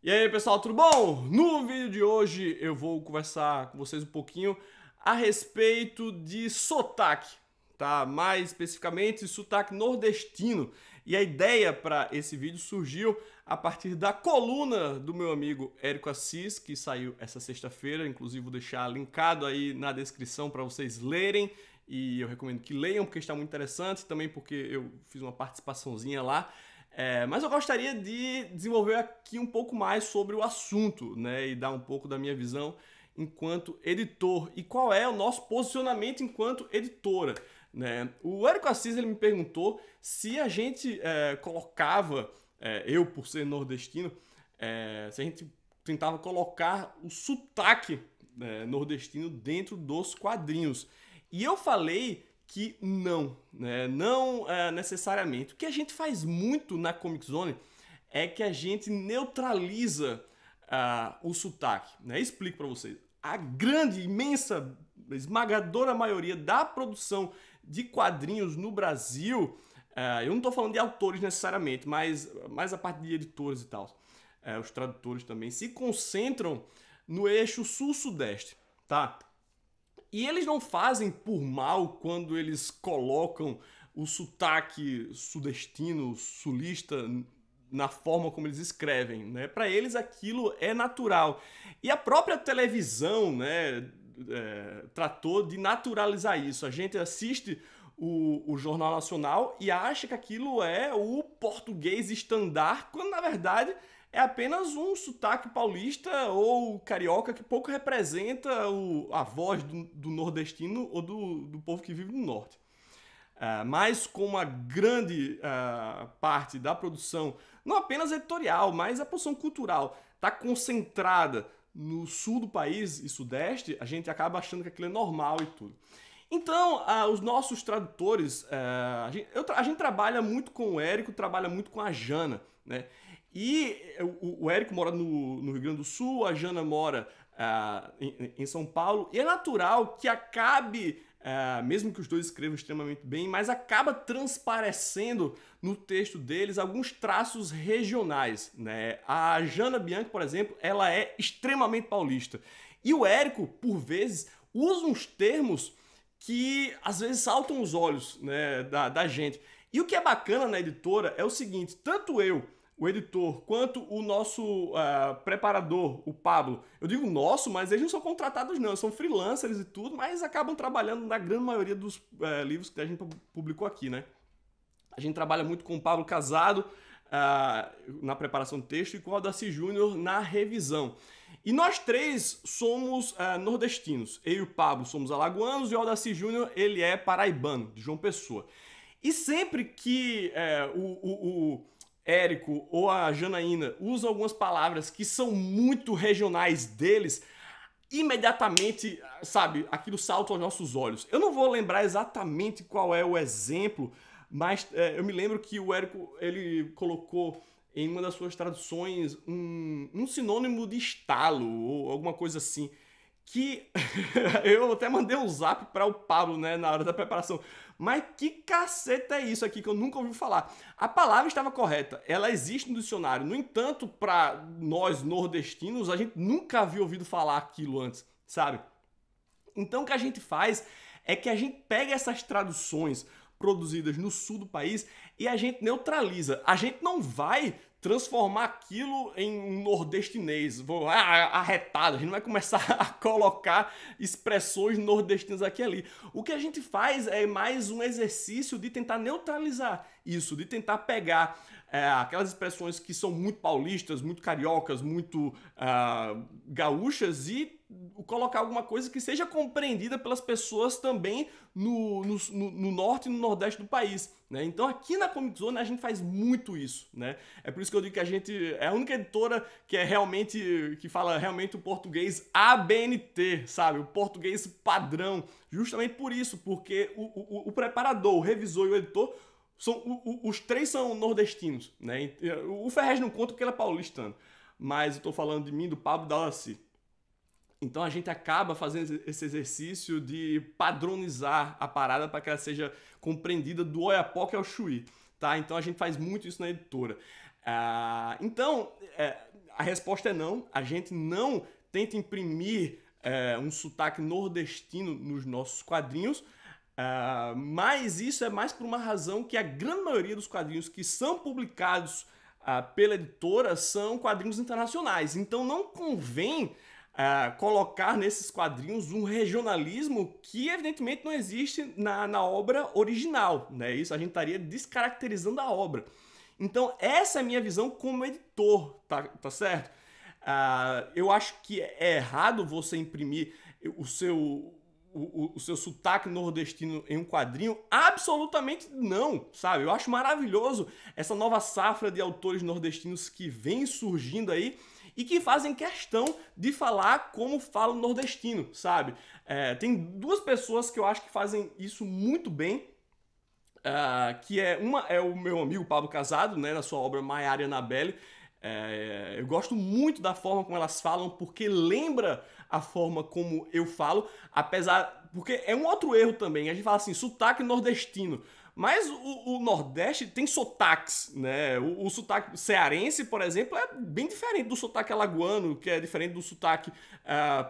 E aí pessoal, tudo bom? No vídeo de hoje eu vou conversar com vocês um pouquinho a respeito de sotaque, tá? Mais especificamente sotaque nordestino. E a ideia para esse vídeo surgiu a partir da coluna do meu amigo Érico Assis, que saiu essa sexta-feira, inclusive vou deixar linkado aí na descrição para vocês lerem. E eu recomendo que leiam porque está muito interessante, também porque eu fiz uma participaçãozinha lá. Mas eu gostaria de desenvolver aqui um pouco mais sobre o assunto, né, e dar um pouco da minha visão enquanto editor e qual é o nosso posicionamento enquanto editora, né? O Érico Assis ele me perguntou se a gente colocava, eu por ser nordestino, se a gente tentava colocar o sotaque nordestino dentro dos quadrinhos. E eu falei que não, né? Não necessariamente. O que a gente faz muito na Comic Zone é que a gente neutraliza o sotaque, né? Explico para vocês. A grande, imensa, esmagadora maioria da produção de quadrinhos no Brasil, eu não estou falando de autores necessariamente, mas a parte de editores e tal, os tradutores também, se concentram no eixo sul-sudeste, tá? E eles não fazem por mal quando eles colocam o sotaque sudestino, sulista, na forma como eles escrevem, né? Para eles aquilo é natural. E a própria televisão, né, tratou de naturalizar isso. A gente assiste o Jornal Nacional e acha que aquilo é o português estandar, quando na verdade é apenas um sotaque paulista ou carioca que pouco representa a voz do nordestino ou do povo que vive no norte. Mas como a grande parte da produção, não apenas editorial, mas a produção cultural, está concentrada no sul do país e sudeste, a gente acaba achando que aquilo é normal e tudo. Então, os nossos tradutores, a gente trabalha muito com o Érico, trabalha muito com a Jana, né? E o Érico mora no Rio Grande do Sul, a Jana mora em São Paulo, e é natural que acabe, mesmo que os dois escrevam extremamente bem, mas acaba transparecendo no texto deles alguns traços regionais, né? A Jana Bianchi, por exemplo, ela é extremamente paulista. E o Érico, por vezes, usa uns termos que às vezes saltam os olhos, né, da gente. E o que é bacana na editora é o seguinte, tanto eu, o editor, quanto o nosso preparador, o Pablo. Eu digo nosso, mas eles não são contratados não, são freelancers e tudo, mas acabam trabalhando na grande maioria dos livros que a gente publicou aqui, né? A gente trabalha muito com o Pablo Casado na preparação do texto e com o Aldaci Júnior na revisão. E nós três somos nordestinos. Eu e o Pablo somos alagoanos e o Aldaci Júnior ele é paraibano, de João Pessoa. E sempre que o Érico ou a Janaína usam algumas palavras que são muito regionais deles, imediatamente, sabe, aquilo salta aos nossos olhos. Eu não vou lembrar exatamente qual é o exemplo, mas eu me lembro que o Érico, ele colocou em uma das suas traduções um sinônimo de estalo ou alguma coisa assim, que eu até mandei um zap para o Pablo, né, na hora da preparação. Mas que caceta é isso aqui que eu nunca ouvi falar? A palavra estava correta, ela existe no dicionário. No entanto, para nós nordestinos, a gente nunca havia ouvido falar aquilo antes, sabe? Então o que a gente faz é que a gente pega essas traduções produzidas no sul do país e a gente neutraliza. A gente não vai transformar aquilo em um nordestinês, arretado, a gente não vai começar a colocar expressões nordestinas aqui e ali. O que a gente faz é mais um exercício de tentar neutralizar isso, de tentar pegar aquelas expressões que são muito paulistas, muito cariocas, muito gaúchas e colocar alguma coisa que seja compreendida pelas pessoas também no norte e no nordeste do país, né? Então aqui na Comic Zone a gente faz muito isso, né? É por isso que eu digo que a gente é a única editora que que fala realmente o português ABNT, sabe? O português padrão, justamente por isso, porque o preparador, o revisor e o editor os três são nordestinos, né? O Ferrez não conta porque ele é paulistano, mas eu tô falando de mim, do Pablo e da Aldaci. Então a gente acaba fazendo esse exercício de padronizar a parada para que ela seja compreendida do Oiapoque ao Chuí, tá? Então a gente faz muito isso na editora. Então, a resposta é não. A gente não tenta imprimir um sotaque nordestino nos nossos quadrinhos, mas isso é mais por uma razão que a grande maioria dos quadrinhos que são publicados pela editora são quadrinhos internacionais. Então não convém colocar nesses quadrinhos um regionalismo que evidentemente não existe na obra original, né? Isso a gente estaria descaracterizando a obra. Então essa é a minha visão como editor, tá certo? Eu acho que é errado você imprimir o seu sotaque nordestino em um quadrinho. Absolutamente não, sabe? Eu acho maravilhoso essa nova safra de autores nordestinos que vem surgindo aí e que fazem questão de falar como fala o nordestino, sabe? Tem duas pessoas que eu acho que fazem isso muito bem, uma é o meu amigo Pablo Casado, né, na sua obra Maiara e Annabelle. Eu gosto muito da forma como elas falam, porque lembra a forma como eu falo, porque é um outro erro também, a gente fala assim, sotaque nordestino, mas o Nordeste tem sotaques, né? O sotaque cearense, por exemplo, é bem diferente do sotaque alagoano, que é diferente do sotaque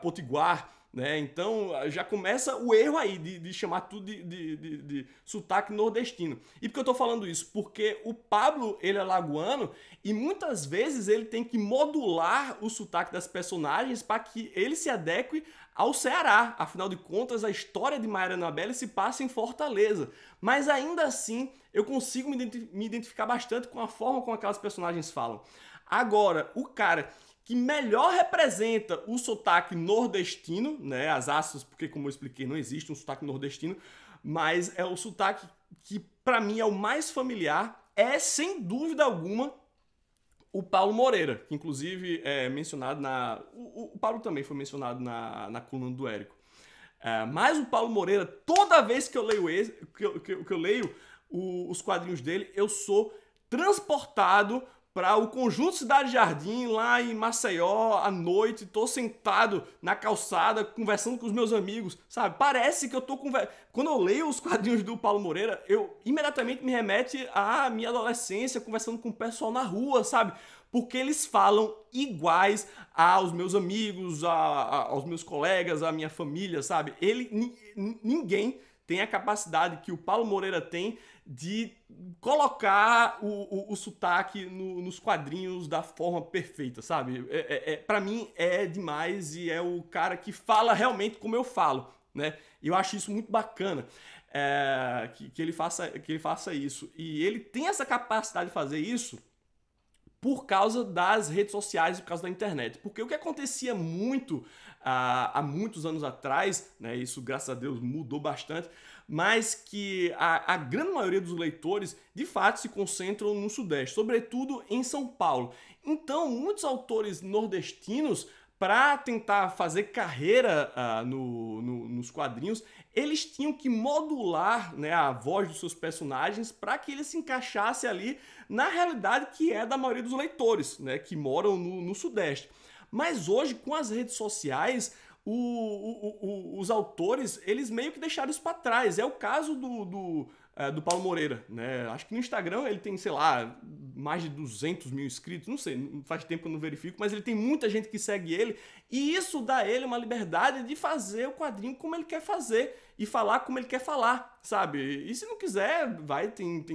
potiguar, né? Então já começa o erro aí de chamar tudo de sotaque nordestino. E por que eu tô falando isso? Porque o Pablo, ele é alagoano e muitas vezes ele tem que modular o sotaque das personagens para que ele se adeque ao Ceará. Afinal de contas, a história de Maiara e Annabelle se passa em Fortaleza. Mas ainda assim, eu consigo me identificar bastante com a forma como aquelas personagens falam. Agora, o cara que melhor representa o sotaque nordestino, né, as aspas, porque como eu expliquei, não existe um sotaque nordestino, mas é o sotaque que para mim é o mais familiar, é sem dúvida alguma o Paulo Moreira, que inclusive é mencionado o Paulo também foi mencionado na coluna do Érico. Mas o Paulo Moreira, toda vez que eu leio que eu leio os quadrinhos dele, eu sou transportado para o Conjunto Cidade Jardim, lá em Maceió, à noite, tô sentado na calçada, conversando com os meus amigos, sabe? Parece que eu tô Quando eu leio os quadrinhos do Paulo Moreira, eu imediatamente me remete à minha adolescência, conversando com o pessoal na rua, sabe? Porque eles falam iguais aos meus amigos, aos meus colegas, à minha família, sabe? Ninguém tem a capacidade que o Paulo Moreira tem de colocar o sotaque nos quadrinhos da forma perfeita, sabe? Pra mim é demais e é o cara que fala realmente como eu falo, né? E eu acho isso muito bacana, que ele faça isso. E ele tem essa capacidade de fazer isso por causa das redes sociais, por causa da internet. Porque o que acontecia muito há muitos anos atrás, né, isso graças a Deus mudou bastante, mas que a grande maioria dos leitores de fato se concentram no Sudeste, sobretudo em São Paulo. Então, muitos autores nordestinos, para tentar fazer carreira nos quadrinhos, eles tinham que modular, né, a voz dos seus personagens para que eles se encaixassem ali na realidade que é da maioria dos leitores, né, que moram no Sudeste. Mas hoje, com as redes sociais, os autores, eles meio que deixaram isso para trás. É o caso do Paulo Moreira, né? Acho que no Instagram ele tem, sei lá, mais de 200 mil inscritos, não sei, faz tempo que eu não verifico, mas ele tem muita gente que segue ele, e isso dá a ele uma liberdade de fazer o quadrinho como ele quer fazer e falar como ele quer falar, sabe? E se não quiser, tem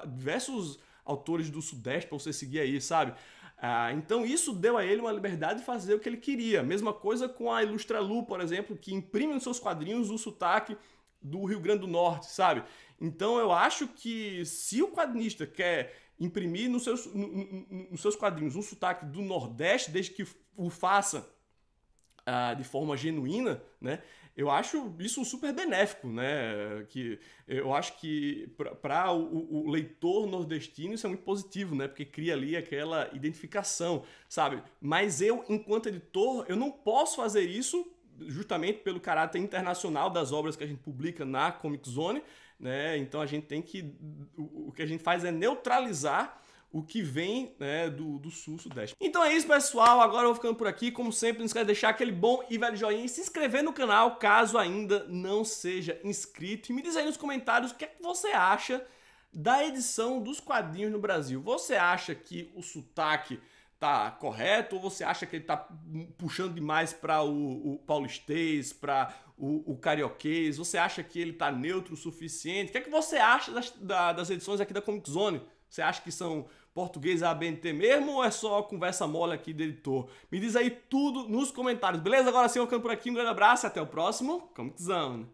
diversos autores do Sudeste para você seguir aí, sabe? Então isso deu a ele uma liberdade de fazer o que ele queria. Mesma coisa com a Ilustralu, por exemplo, que imprime nos seus quadrinhos o sotaque do Rio Grande do Norte, sabe? Então eu acho que se o quadrinista quer imprimir nos seus quadrinhos um sotaque do Nordeste, desde que o faça de forma genuína, né? Eu acho isso super benéfico, né? Que eu acho que para o leitor nordestino isso é muito positivo, né? Porque cria ali aquela identificação, sabe? Mas eu, enquanto editor, eu não posso fazer isso justamente pelo caráter internacional das obras que a gente publica na Comic Zone, né? Então a gente tem que... O que a gente faz é neutralizar o que vem, né, do Sul-Sudeste. Então é isso, pessoal. Agora eu vou ficando por aqui. Como sempre, não esquece de deixar aquele bom e velho joinha e se inscrever no canal, caso ainda não seja inscrito. E me diz aí nos comentários o que é que você acha da edição dos quadrinhos no Brasil. Você acha que o sotaque tá correto ou você acha que ele tá puxando demais para o paulistês, para o carioquês? Você acha que ele tá neutro o suficiente? O que é que você acha das edições aqui da Comic Zone? Você acha que são português ABNT mesmo ou é só conversa mole aqui do editor? Me diz aí tudo nos comentários, beleza? Agora sim, eu ficando por aqui, um grande abraço e até o próximo Comic Zone.